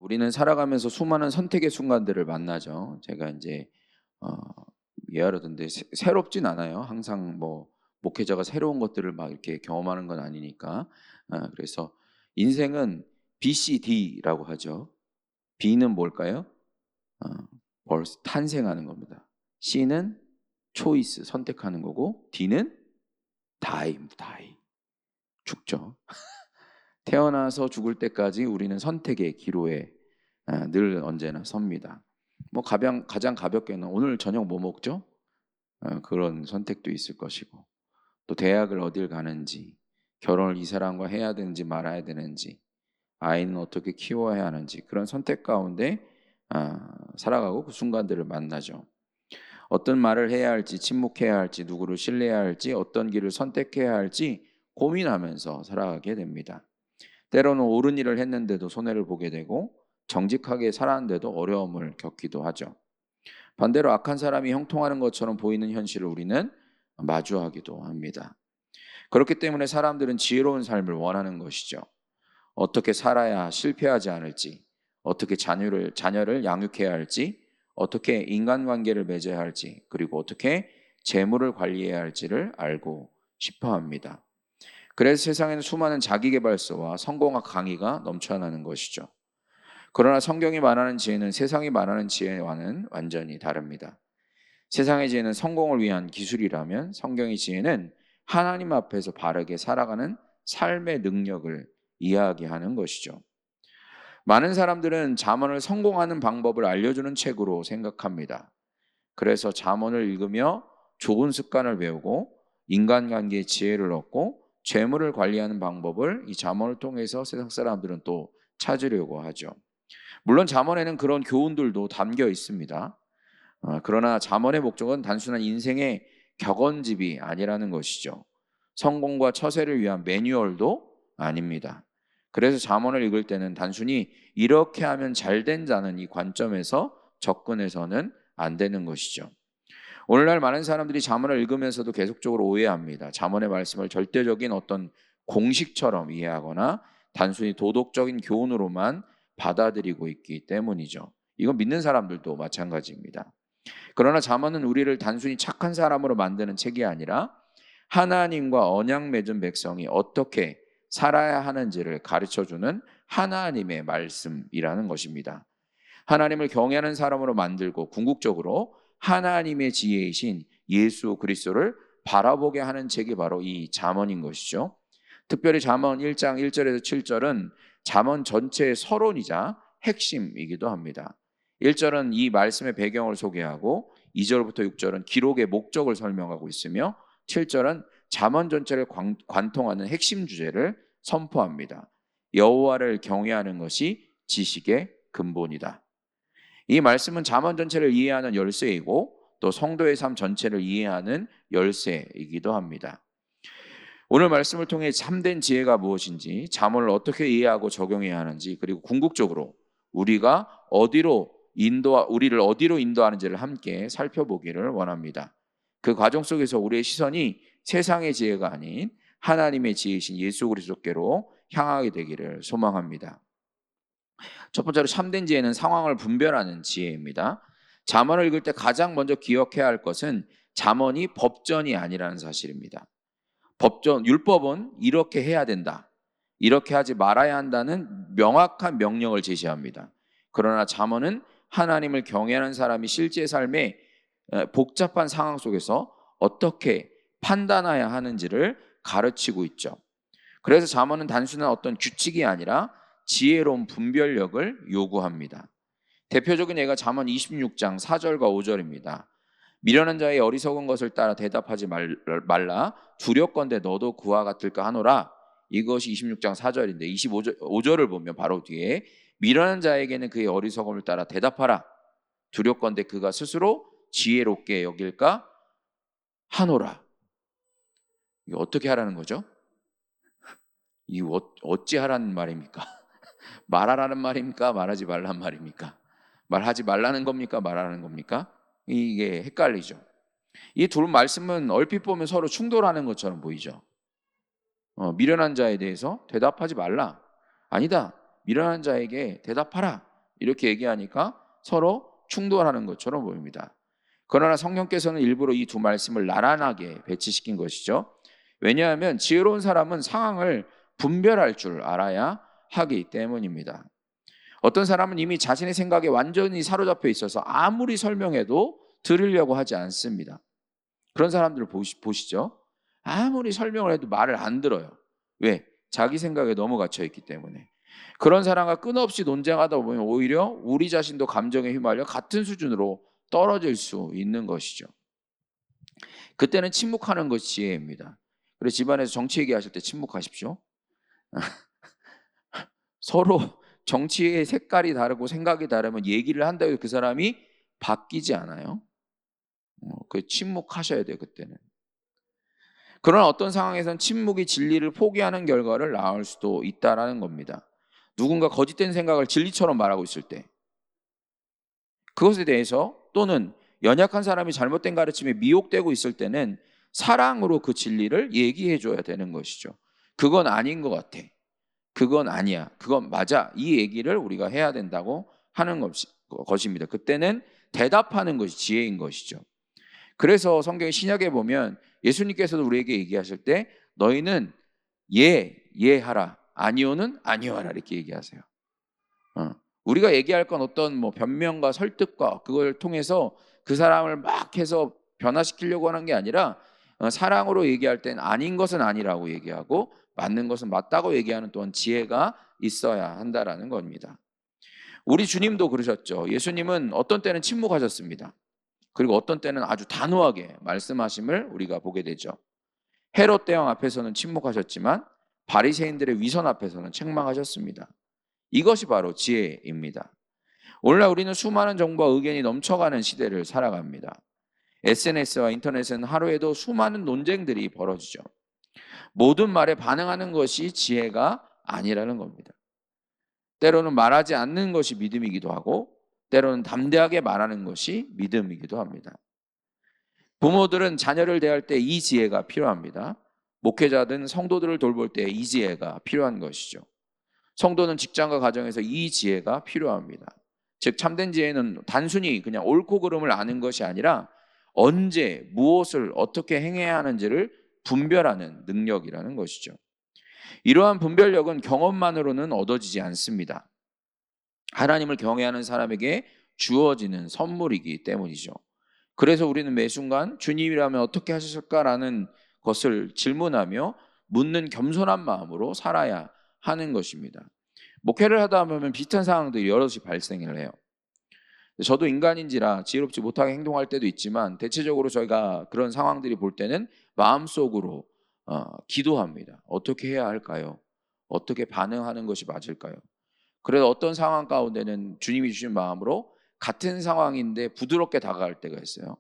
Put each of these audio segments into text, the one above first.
우리는 살아가면서 수많은 선택의 순간들을 만나죠. 제가 이제 어 예하르던데 새롭진 않아요. 항상 뭐 목회자가 새로운 것들을 막 이렇게 경험하는 건 아니니까. 그래서 인생은 BCD라고 하죠. B는 뭘까요? 어 벌써 탄생하는 겁니다. C는 초이스 선택하는 거고, D는 die 죽죠. 태어나서 죽을 때까지 우리는 선택의 기로에 늘 언제나 섭니다. 뭐 가장 가볍게는 오늘 저녁 뭐 먹죠? 그런 선택도 있을 것이고, 또 대학을 어딜 가는지, 결혼을 이 사람과 해야 되는지 말아야 되는지, 아이는 어떻게 키워야 하는지, 그런 선택 가운데 살아가고 그 순간들을 만나죠. 어떤 말을 해야 할지, 침묵해야 할지, 누구를 신뢰해야 할지, 어떤 길을 선택해야 할지 고민하면서 살아가게 됩니다. 때로는 옳은 일을 했는데도 손해를 보게 되고, 정직하게 살았는데도 어려움을 겪기도 하죠. 반대로 악한 사람이 형통하는 것처럼 보이는 현실을 우리는 마주하기도 합니다. 그렇기 때문에 사람들은 지혜로운 삶을 원하는 것이죠. 어떻게 살아야 실패하지 않을지, 어떻게 자녀를 양육해야 할지, 어떻게 인간관계를 맺어야 할지, 그리고 어떻게 재물을 관리해야 할지를 알고 싶어 합니다. 그래서 세상에는 수많은 자기계발서와 성공학 강의가 넘쳐나는 것이죠. 그러나 성경이 말하는 지혜는 세상이 말하는 지혜와는 완전히 다릅니다. 세상의 지혜는 성공을 위한 기술이라면, 성경의 지혜는 하나님 앞에서 바르게 살아가는 삶의 능력을 이야기하는 것이죠. 많은 사람들은 잠언을 성공하는 방법을 알려주는 책으로 생각합니다. 그래서 잠언을 읽으며 좋은 습관을 배우고 인간관계의 지혜를 얻고 재물을 관리하는 방법을 이 잠언을 통해서 세상 사람들은 또 찾으려고 하죠. 물론 잠언에는 그런 교훈들도 담겨 있습니다. 그러나 잠언의 목적은 단순한 인생의 격언집이 아니라는 것이죠. 성공과 처세를 위한 매뉴얼도 아닙니다. 그래서 잠언을 읽을 때는 단순히 이렇게 하면 잘 된다는 이 관점에서 접근해서는 안 되는 것이죠. 오늘날 많은 사람들이 잠언을 읽으면서도 계속적으로 오해합니다. 잠언의 말씀을 절대적인 어떤 공식처럼 이해하거나 단순히 도덕적인 교훈으로만 받아들이고 있기 때문이죠. 이건 믿는 사람들도 마찬가지입니다. 그러나 잠언은 우리를 단순히 착한 사람으로 만드는 책이 아니라 하나님과 언약 맺은 백성이 어떻게 살아야 하는지를 가르쳐주는 하나님의 말씀이라는 것입니다. 하나님을 경외하는 사람으로 만들고 궁극적으로 하나님의 지혜이신 예수 그리스도를 바라보게 하는 책이 바로 이 잠언인 것이죠. 특별히 잠언 1장 1절에서 7절은 잠언 전체의 서론이자 핵심이기도 합니다. 1절은 이 말씀의 배경을 소개하고 2절부터 6절은 기록의 목적을 설명하고 있으며 7절은 잠언 전체를 관통하는 핵심 주제를 선포합니다. 여호와를 경외하는 것이 지식의 근본이다. 이 말씀은 잠언 전체를 이해하는 열쇠이고 또 성도의 삶 전체를 이해하는 열쇠이기도 합니다. 오늘 말씀을 통해 참된 지혜가 무엇인지, 잠언을 어떻게 이해하고 적용해야 하는지, 그리고 궁극적으로 우리를 어디로 인도하는지를 함께 살펴보기를 원합니다. 그 과정 속에서 우리의 시선이 세상의 지혜가 아닌 하나님의 지혜이신 예수 그리스도께로 향하게 되기를 소망합니다. 첫 번째로 참된 지혜는 상황을 분별하는 지혜입니다. 잠언을 읽을 때 가장 먼저 기억해야 할 것은 잠언이 법전이 아니라는 사실입니다. 율법은 이렇게 해야 된다, 이렇게 하지 말아야 한다는 명확한 명령을 제시합니다. 그러나 잠언은 하나님을 경외하는 사람이 실제 삶의 복잡한 상황 속에서 어떻게 판단해야 하는지를 가르치고 있죠. 그래서 잠언은 단순한 어떤 규칙이 아니라 지혜로운 분별력을 요구합니다. 대표적인 예가 잠언 26장 4절과 5절입니다. 미련한 자의 어리석은 것을 따라 대답하지 말라. 두렵건대 너도 그와 같을까 하노라. 이것이 26장 4절인데 5절을 보면 바로 뒤에 미련한 자에게는 그의 어리석음을 따라 대답하라. 두렵건대 그가 스스로 지혜롭게 여길까 하노라. 이거 어떻게 하라는 거죠? 이거 어찌 하라는 말입니까? 말하라는 말입니까? 말하지 말라는 말입니까? 말하지 말라는 겁니까? 말하는 겁니까? 이게 헷갈리죠. 이 둘 말씀은 얼핏 보면 서로 충돌하는 것처럼 보이죠. 미련한 자에 대해서 대답하지 말라. 아니다. 미련한 자에게 대답하라. 이렇게 얘기하니까 서로 충돌하는 것처럼 보입니다. 그러나 성령께서는 일부러 이 두 말씀을 나란하게 배치시킨 것이죠. 왜냐하면 지혜로운 사람은 상황을 분별할 줄 알아야 하기 때문입니다. 어떤 사람은 이미 자신의 생각에 완전히 사로잡혀 있어서 아무리 설명해도 들으려고 하지 않습니다. 그런 사람들을 보시죠. 아무리 설명을 해도 말을 안 들어요. 왜? 자기 생각에 너무 갇혀 있기 때문에. 그런 사람과 끊없이 논쟁하다 보면 오히려 우리 자신도 감정에 휘말려 같은 수준으로 떨어질 수 있는 것이죠. 그때는 침묵하는 것이 지혜입니다. 그래서 집안에서 정치 얘기하실 때 침묵하십시오. 서로 정치의 색깔이 다르고 생각이 다르면 얘기를 한다고 해서 그 사람이 바뀌지 않아요. 그 침묵하셔야 돼요, 그때는. 그러나 어떤 상황에서는 침묵이 진리를 포기하는 결과를 낳을 수도 있다라는 겁니다. 누군가 거짓된 생각을 진리처럼 말하고 있을 때 그것에 대해서 또는 연약한 사람이 잘못된 가르침에 미혹되고 있을 때는 사랑으로 그 진리를 얘기해 줘야 되는 것이죠. 그건 아닌 것 같아. 그건 아니야. 그건 맞아. 이 얘기를 우리가 해야 된다고 하는 것입니다. 그때는 대답하는 것이 지혜인 것이죠. 그래서 성경 신약에 보면 예수님께서도 우리에게 얘기하실 때 너희는 예하라. 아니오는 아니오하라 이렇게 얘기하세요. 우리가 얘기할 건 어떤 뭐 변명과 설득과 그걸 통해서 그 사람을 막 해서 변화시키려고 하는 게 아니라 사랑으로 얘기할 땐 아닌 것은 아니라고 얘기하고 맞는 것은 맞다고 얘기하는 또한 지혜가 있어야 한다라는 겁니다. 우리 주님도 그러셨죠. 예수님은 어떤 때는 침묵하셨습니다. 그리고 어떤 때는 아주 단호하게 말씀하심을 우리가 보게 되죠. 헤롯 대왕 앞에서는 침묵하셨지만 바리새인들의 위선 앞에서는 책망하셨습니다. 이것이 바로 지혜입니다. 오늘날 우리는 수많은 정보와 의견이 넘쳐가는 시대를 살아갑니다. SNS와 인터넷은 하루에도 수많은 논쟁들이 벌어지죠. 모든 말에 반응하는 것이 지혜가 아니라는 겁니다. 때로는 말하지 않는 것이 믿음이기도 하고 때로는 담대하게 말하는 것이 믿음이기도 합니다. 부모들은 자녀를 대할 때 이 지혜가 필요합니다. 목회자든 성도들을 돌볼 때 이 지혜가 필요한 것이죠. 성도는 직장과 가정에서 이 지혜가 필요합니다. 즉 참된 지혜는 단순히 그냥 옳고 그름을 아는 것이 아니라 언제 무엇을 어떻게 행해야 하는지를 분별하는 능력이라는 것이죠. 이러한 분별력은 경험만으로는 얻어지지 않습니다. 하나님을 경외하는 사람에게 주어지는 선물이기 때문이죠. 그래서 우리는 매 순간 주님이라면 어떻게 하셨을까라는 것을 질문하며 묻는 겸손한 마음으로 살아야 하는 것입니다. 목회를 하다 보면 비슷한 상황들이 여럿이 발생을 해요. 저도 인간인지라 지혜롭지 못하게 행동할 때도 있지만 대체적으로 저희가 그런 상황들이 볼 때는 마음속으로 기도합니다. 어떻게 해야 할까요? 어떻게 반응하는 것이 맞을까요? 그래서 어떤 상황 가운데는 주님이 주신 마음으로 같은 상황인데 부드럽게 다가갈 때가 있어요.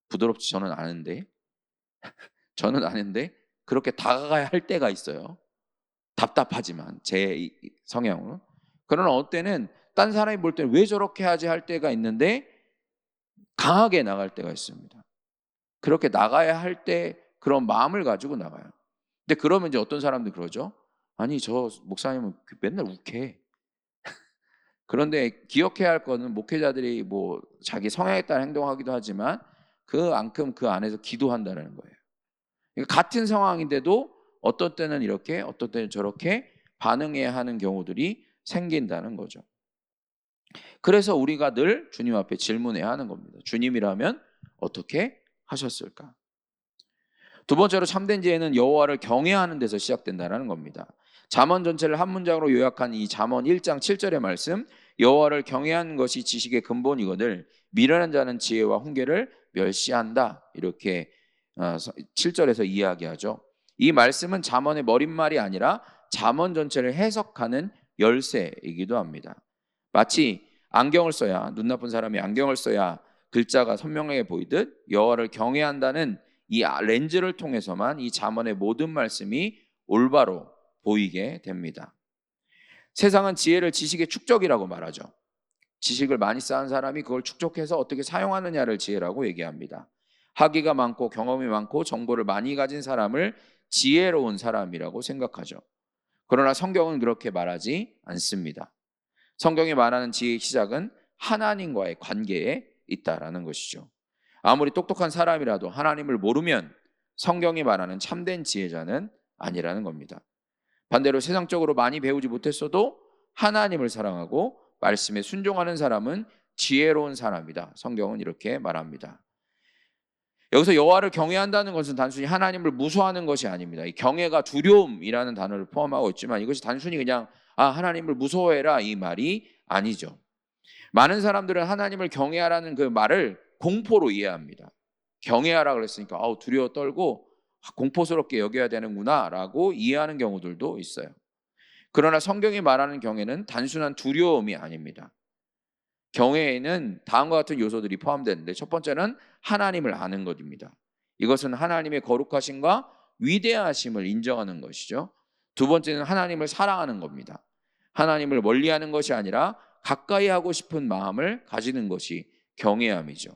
부드럽지 저는 아는데 그렇게 다가가야 할 때가 있어요. 답답하지만 제 성향은. 그러나 어때는 딴 사람이 볼 때는 왜 저렇게 하지 할 때가 있는데 강하게 나갈 때가 있습니다. 그렇게 나가야 할 때 그런 마음을 가지고 나가요. 근데 그러면 이제 어떤 사람들이 그러죠. 아니 저 목사님은 맨날 욱해. 그런데 기억해야 할 거는 목회자들이 뭐 자기 성향에 따라 행동하기도 하지만 그만큼 그 안에서 기도한다는 거예요. 그러니까 같은 상황인데도 어떤 때는 이렇게 어떤 때는 저렇게 반응해야 하는 경우들이 생긴다는 거죠. 그래서 우리가 늘 주님 앞에 질문해야 하는 겁니다. 주님이라면 어떻게 하셨을까? 두 번째로 참된 지혜는 여호와를 경외하는 데서 시작된다는 겁니다. 잠언 전체를 한 문장으로 요약한 이 잠언 1장 7절의 말씀, 여호와를 경외하는 것이 지식의 근본이거늘 미련한 자는 지혜와 훈계를 멸시한다. 이렇게 7절에서 이야기하죠. 이 말씀은 잠언의 머릿말이 아니라 잠언 전체를 해석하는 열쇠이기도 합니다. 마치 안경을 써야 눈 나쁜 사람이 안경을 써야 글자가 선명하게 보이듯 여호와를 경외한다는 이 렌즈를 통해서만 이 잠언의 모든 말씀이 올바로 보이게 됩니다. 세상은 지혜를 지식의 축적이라고 말하죠. 지식을 많이 쌓은 사람이 그걸 축적해서 어떻게 사용하느냐를 지혜라고 얘기합니다. 학위가 많고 경험이 많고 정보를 많이 가진 사람을 지혜로운 사람이라고 생각하죠. 그러나 성경은 그렇게 말하지 않습니다. 성경이 말하는 지혜의 시작은 하나님과의 관계에 있다라는 것이죠. 아무리 똑똑한 사람이라도 하나님을 모르면 성경이 말하는 참된 지혜자는 아니라는 겁니다. 반대로 세상적으로 많이 배우지 못했어도 하나님을 사랑하고 말씀에 순종하는 사람은 지혜로운 사람이다. 성경은 이렇게 말합니다. 여기서 여호와를 경외한다는 것은 단순히 하나님을 무서워하는 것이 아닙니다. 이 경외가 두려움이라는 단어를 포함하고 있지만 이것이 단순히 그냥 하나님을 무서워해라 이 말이 아니죠. 많은 사람들은 하나님을 경외하라는 그 말을 공포로 이해합니다. 경외하라 그랬으니까 두려워 떨고 공포스럽게 여겨야 되는구나라고 이해하는 경우들도 있어요. 그러나 성경이 말하는 경외는 단순한 두려움이 아닙니다. 경외에는 다음과 같은 요소들이 포함되는데 첫 번째는 하나님을 아는 것입니다. 이것은 하나님의 거룩하심과 위대하심을 인정하는 것이죠. 두 번째는 하나님을 사랑하는 겁니다. 하나님을 멀리하는 것이 아니라 가까이 하고 싶은 마음을 가지는 것이 경외함이죠.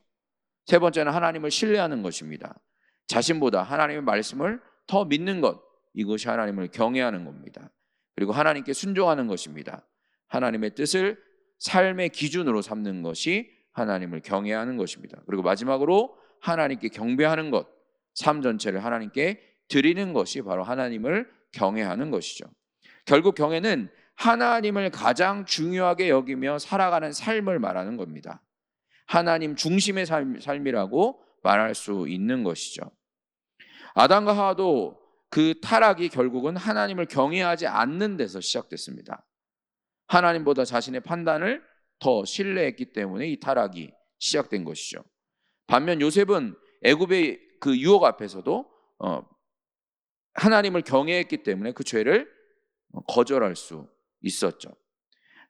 세 번째는 하나님을 신뢰하는 것입니다. 자신보다 하나님의 말씀을 더 믿는 것, 이것이 하나님을 경외하는 겁니다. 그리고 하나님께 순종하는 것입니다. 하나님의 뜻을 삶의 기준으로 삼는 것이 하나님을 경외하는 것입니다. 그리고 마지막으로 하나님께 경배하는 것, 삶 전체를 하나님께 드리는 것이 바로 하나님을 경외하는 것이죠. 결국 경외는 하나님을 가장 중요하게 여기며 살아가는 삶을 말하는 겁니다. 하나님 중심의 삶이라고 말할 수 있는 것이죠. 아담과 하와도 그 타락이 결국은 하나님을 경외하지 않는 데서 시작됐습니다. 하나님보다 자신의 판단을 더 신뢰했기 때문에 이 타락이 시작된 것이죠. 반면 요셉은 애굽의 그 유혹 앞에서도 하나님을 경외했기 때문에 그 죄를 거절할 수 있었죠.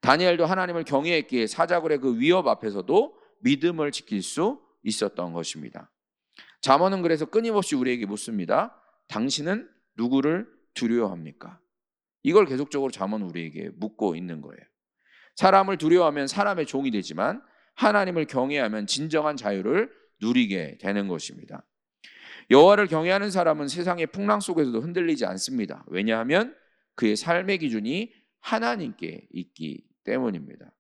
다니엘도 하나님을 경외했기에 사자굴의 그 위협 앞에서도 믿음을 지킬 수 있었던 것입니다. 잠언은 그래서 끊임없이 우리에게 묻습니다. 당신은 누구를 두려워합니까? 이걸 계속적으로 잠언은 우리에게 묻고 있는 거예요. 사람을 두려워하면 사람의 종이 되지만 하나님을 경외하면 진정한 자유를 누리게 되는 것입니다. 여호와를 경외하는 사람은 세상의 풍랑 속에서도 흔들리지 않습니다. 왜냐하면 그의 삶의 기준이 하나님께 있기 때문입니다.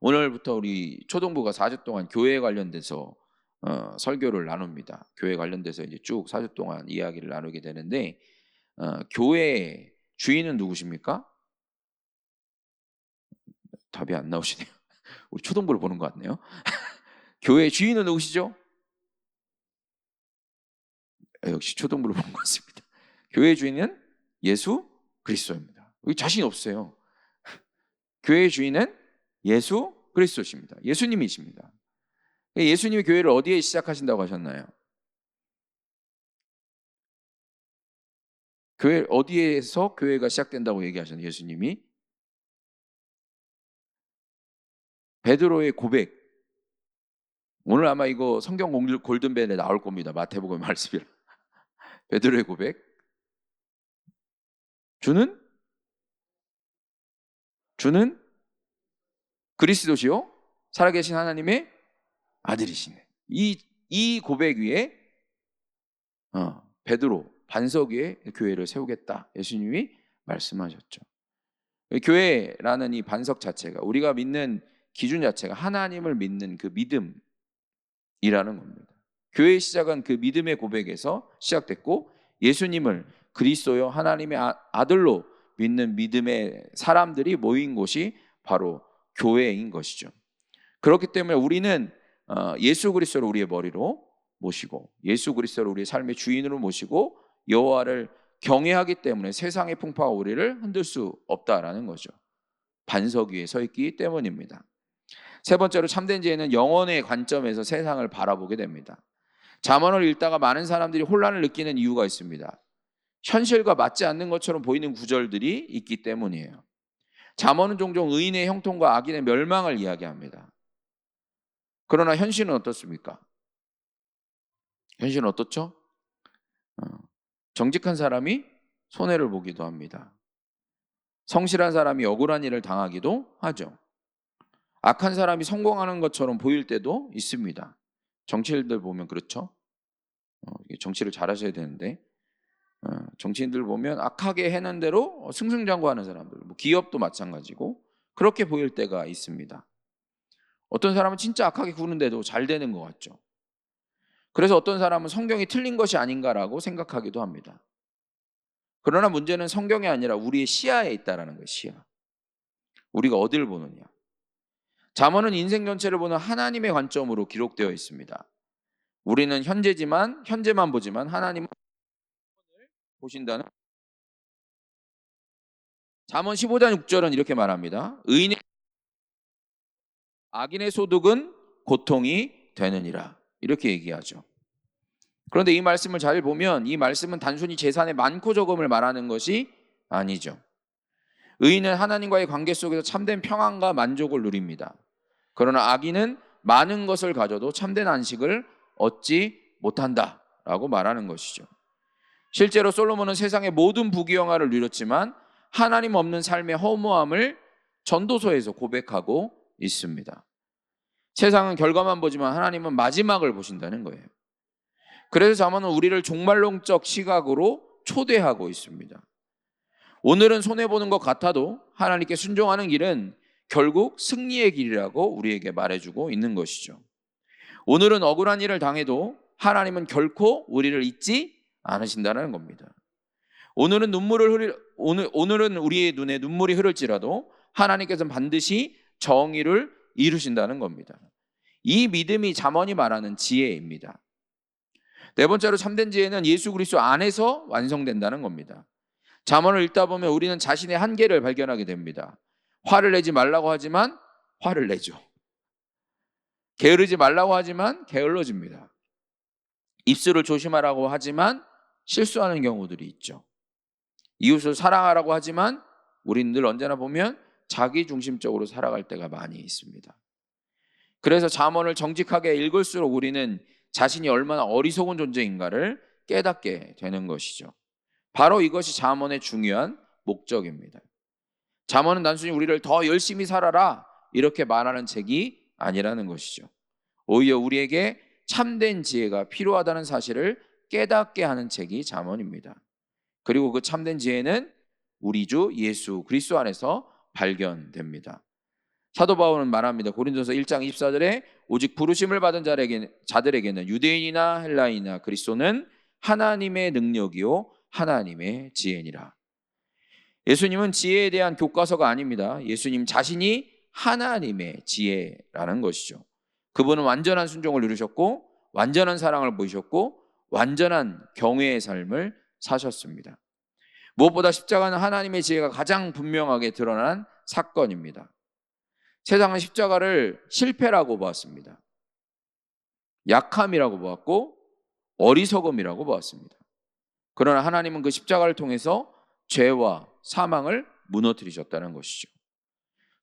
오늘부터 우리 초등부가 4주 동안 교회에 관련돼서 설교를 나눕니다. 교회 관련돼서 이제 쭉 4주 동안 이야기를 나누게 되는데 교회의 주인은 누구십니까? 답이 안 나오시네요. 우리 초등부를 보는 것 같네요. 교회의 주인은 누구시죠? 역시 초등부를 보는 것 같습니다. 교회의 주인은 예수 그리스도입니다. 여기 자신 없어요. 교회의 주인은 예수 그리스도십니다. 예수님이십니다. 예수님이 교회를 어디에 시작하신다고 하셨나요? 교회 어디에서 교회가 시작된다고 얘기하셨나요? 예수님이 베드로의 고백. 오늘 아마 이거 성경 골든벨에 나올 겁니다. 마태복음 말씀이라. 베드로의 고백. 주는 그리스도시요 살아계신 하나님의 아들이시네. 이 고백 위에 베드로 반석 위에 교회를 세우겠다. 예수님이 말씀하셨죠. 교회라는 이 반석 자체가 우리가 믿는 기준 자체가 하나님을 믿는 그 믿음이라는 겁니다. 교회의 시작은 그 믿음의 고백에서 시작됐고 예수님을 그리스도요 하나님의 아들로 믿는 믿음의 사람들이 모인 곳이 바로 교회인 것이죠. 그렇기 때문에 우리는 예수 그리스도를 우리의 머리로 모시고 예수 그리스도를 우리의 삶의 주인으로 모시고 여호와를 경외하기 때문에 세상의 풍파가 우리를 흔들 수 없다라는 거죠. 반석 위에 서 있기 때문입니다. 세 번째로 참된 지혜는 영혼의 관점에서 세상을 바라보게 됩니다. 잠언을 읽다가 많은 사람들이 혼란을 느끼는 이유가 있습니다. 현실과 맞지 않는 것처럼 보이는 구절들이 있기 때문이에요. 잠언은 종종 의인의 형통과 악인의 멸망을 이야기합니다. 그러나 현실은 어떻습니까? 현실은 어떻죠? 정직한 사람이 손해를 보기도 합니다. 성실한 사람이 억울한 일을 당하기도 하죠. 악한 사람이 성공하는 것처럼 보일 때도 있습니다. 정치인들 보면 그렇죠. 정치를 잘하셔야 되는데 정치인들 보면 악하게 해는 대로 승승장구하는 사람들, 뭐 기업도 마찬가지고 그렇게 보일 때가 있습니다. 어떤 사람은 진짜 악하게 구는데도 잘 되는 것 같죠. 그래서 어떤 사람은 성경이 틀린 것이 아닌가라고 생각하기도 합니다. 그러나 문제는 성경이 아니라 우리의 시야에 있다라는 거예요. 시야. 우리가 어딜 보느냐. 잠언은 인생 전체를 보는 하나님의 관점으로 기록되어 있습니다. 우리는 현재만 보지만 하나님은 보신다는. 잠언 15장 6절은 이렇게 말합니다. 악인의 소득은 고통이 되느니라. 이렇게 얘기하죠. 그런데 이 말씀을 잘 보면 이 말씀은 단순히 재산의 많고 적음을 말하는 것이 아니죠. 의인은 하나님과의 관계 속에서 참된 평안과 만족을 누립니다. 그러나 악인은 많은 것을 가져도 참된 안식을 얻지 못한다라고 말하는 것이죠. 실제로 솔로몬은 세상의 모든 부귀영화를 누렸지만 하나님 없는 삶의 허무함을 전도서에서 고백하고 있습니다. 세상은 결과만 보지만 하나님은 마지막을 보신다는 거예요. 그래서 잠언은 우리를 종말론적 시각으로 초대하고 있습니다. 오늘은 손해보는 것 같아도 하나님께 순종하는 길은 결국 승리의 길이라고 우리에게 말해주고 있는 것이죠. 오늘은 억울한 일을 당해도 하나님은 결코 우리를 잊지 않으신다는 겁니다. 오늘은 우리의 눈에 눈물이 흐를지라도 하나님께서는 반드시 정의를 이루신다는 겁니다. 이 믿음이 잠언이 말하는 지혜입니다. 네 번째로 참된 지혜는 예수 그리스도 안에서 완성된다는 겁니다. 잠언을 읽다 보면 우리는 자신의 한계를 발견하게 됩니다. 화를 내지 말라고 하지만 화를 내죠. 게으르지 말라고 하지만 게을러집니다. 입술을 조심하라고 하지만 실수하는 경우들이 있죠. 이웃을 사랑하라고 하지만 우리는 늘 언제나 보면 자기중심적으로 살아갈 때가 많이 있습니다. 그래서 잠언을 정직하게 읽을수록 우리는 자신이 얼마나 어리석은 존재인가를 깨닫게 되는 것이죠. 바로 이것이 잠언의 중요한 목적입니다. 잠언은 단순히 우리를 더 열심히 살아라 이렇게 말하는 책이 아니라는 것이죠. 오히려 우리에게 참된 지혜가 필요하다는 사실을 깨닫게 하는 책이 잠언입니다. 그리고 그 참된 지혜는 우리 주 예수 그리스도 안에서 발견됩니다. 사도 바울은 말합니다. 고린도서 1장 24절에 오직 부르심을 받은 자들에게는 유대인이나 헬라인이나 그리스도는 하나님의 능력이요 하나님의 지혜니라. 예수님은 지혜에 대한 교과서가 아닙니다. 예수님 자신이 하나님의 지혜라는 것이죠. 그분은 완전한 순종을 누리셨고 완전한 사랑을 보이셨고 완전한 경외의 삶을 사셨습니다. 무엇보다 십자가는 하나님의 지혜가 가장 분명하게 드러난 사건입니다. 세상은 십자가를 실패라고 보았습니다. 약함이라고 보았고 어리석음이라고 보았습니다. 그러나 하나님은 그 십자가를 통해서 죄와 사망을 무너뜨리셨다는 것이죠.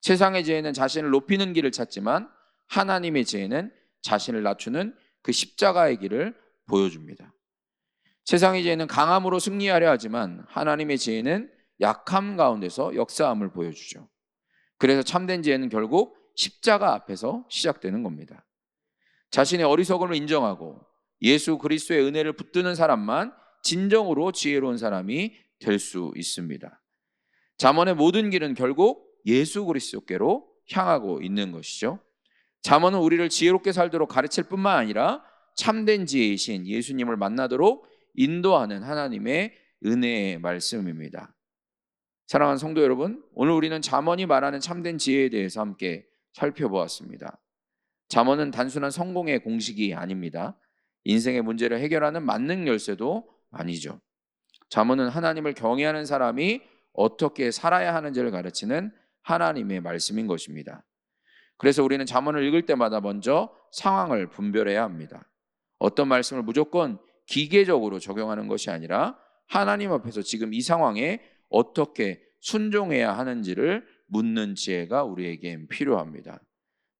세상의 지혜는 자신을 높이는 길을 찾지만 하나님의 지혜는 자신을 낮추는 그 십자가의 길을 보여줍니다. 세상의 지혜는 강함으로 승리하려 하지만 하나님의 지혜는 약함 가운데서 역사함을 보여주죠. 그래서 참된 지혜는 결국 십자가 앞에서 시작되는 겁니다. 자신의 어리석음을 인정하고 예수 그리스도의 은혜를 붙드는 사람만 진정으로 지혜로운 사람이 될 수 있습니다. 잠언의 모든 길은 결국 예수 그리스도께로 향하고 있는 것이죠. 잠언은 우리를 지혜롭게 살도록 가르칠 뿐만 아니라 참된 지혜이신 예수님을 만나도록 인도하는 하나님의 은혜의 말씀입니다. 사랑하는 성도 여러분, 오늘 우리는 잠언이 말하는 참된 지혜에 대해서 함께 살펴보았습니다. 잠언은 단순한 성공의 공식이 아닙니다. 인생의 문제를 해결하는 만능 열쇠도 아니죠. 잠언은 하나님을 경외하는 사람이 어떻게 살아야 하는지를 가르치는 하나님의 말씀인 것입니다. 그래서 우리는 잠언을 읽을 때마다 먼저 상황을 분별해야 합니다. 어떤 말씀을 무조건 기계적으로 적용하는 것이 아니라 하나님 앞에서 지금 이 상황에 어떻게 순종해야 하는지를 묻는 지혜가 우리에겐 필요합니다.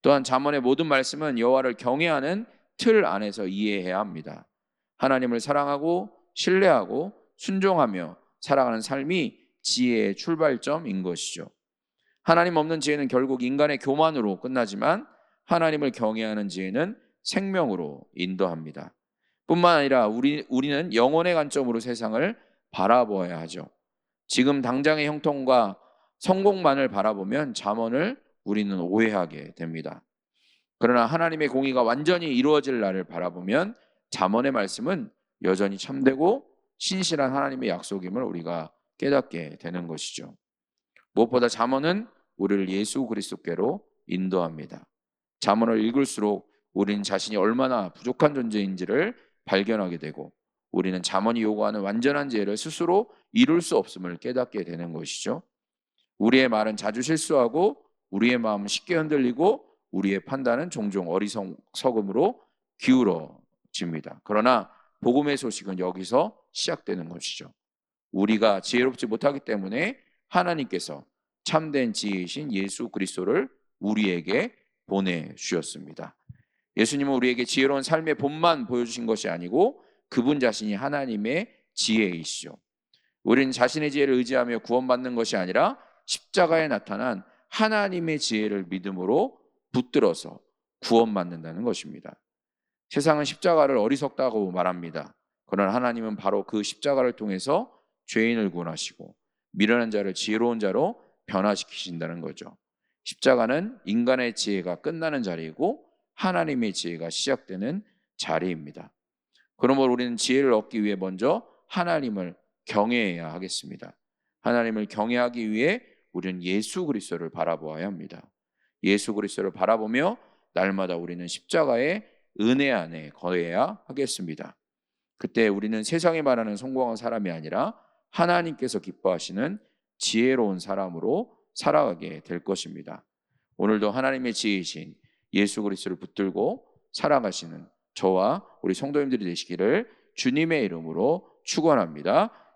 또한 잠언의 모든 말씀은 여호와를 경외하는 틀 안에서 이해해야 합니다. 하나님을 사랑하고 신뢰하고 순종하며 살아가는 삶이 지혜의 출발점인 것이죠. 하나님 없는 지혜는 결국 인간의 교만으로 끝나지만 하나님을 경외하는 지혜는 생명으로 인도합니다. 뿐만 아니라 우리는 영혼의 관점으로 세상을 바라보아야 하죠. 지금 당장의 형통과 성공만을 바라보면 잠언을 우리는 오해하게 됩니다. 그러나 하나님의 공의가 완전히 이루어질 날을 바라보면 잠언의 말씀은 여전히 참되고 신실한 하나님의 약속임을 우리가 깨닫게 되는 것이죠. 무엇보다 잠언은 우리를 예수 그리스도께로 인도합니다. 잠언을 읽을수록 우리는 자신이 얼마나 부족한 존재인지를 발견하게 되고, 우리는 잠언이 요구하는 완전한 지혜를 스스로 이룰 수 없음을 깨닫게 되는 것이죠. 우리의 말은 자주 실수하고, 우리의 마음은 쉽게 흔들리고, 우리의 판단은 종종 어리석음으로 기울어집니다. 그러나 복음의 소식은 여기서 시작되는 것이죠. 우리가 지혜롭지 못하기 때문에 하나님께서 참된 지혜이신 예수 그리스도를 우리에게 보내주셨습니다. 예수님은 우리에게 지혜로운 삶의 본만 보여주신 것이 아니고 그분 자신이 하나님의 지혜이시죠. 우리는 자신의 지혜를 의지하며 구원받는 것이 아니라 십자가에 나타난 하나님의 지혜를 믿음으로 붙들어서 구원받는다는 것입니다. 세상은 십자가를 어리석다고 말합니다. 그러나 하나님은 바로 그 십자가를 통해서 죄인을 구원하시고 미련한 자를 지혜로운 자로 변화시키신다는 거죠. 십자가는 인간의 지혜가 끝나는 자리이고 하나님의 지혜가 시작되는 자리입니다. 그러므로 우리는 지혜를 얻기 위해 먼저 하나님을 경외해야 하겠습니다. 하나님을 경외하기 위해 우리는 예수 그리스도를 바라보아야 합니다. 예수 그리스도를 바라보며 날마다 우리는 십자가의 은혜 안에 거해야 하겠습니다. 그때 우리는 세상에 말하는 성공한 사람이 아니라 하나님께서 기뻐하시는 지혜로운 사람으로 살아가게 될 것입니다. 오늘도 하나님의 지혜이신 예수 그리스도를 붙들고 살아가시는 저와 우리 성도님들이 되시기를 주님의 이름으로 축원합니다.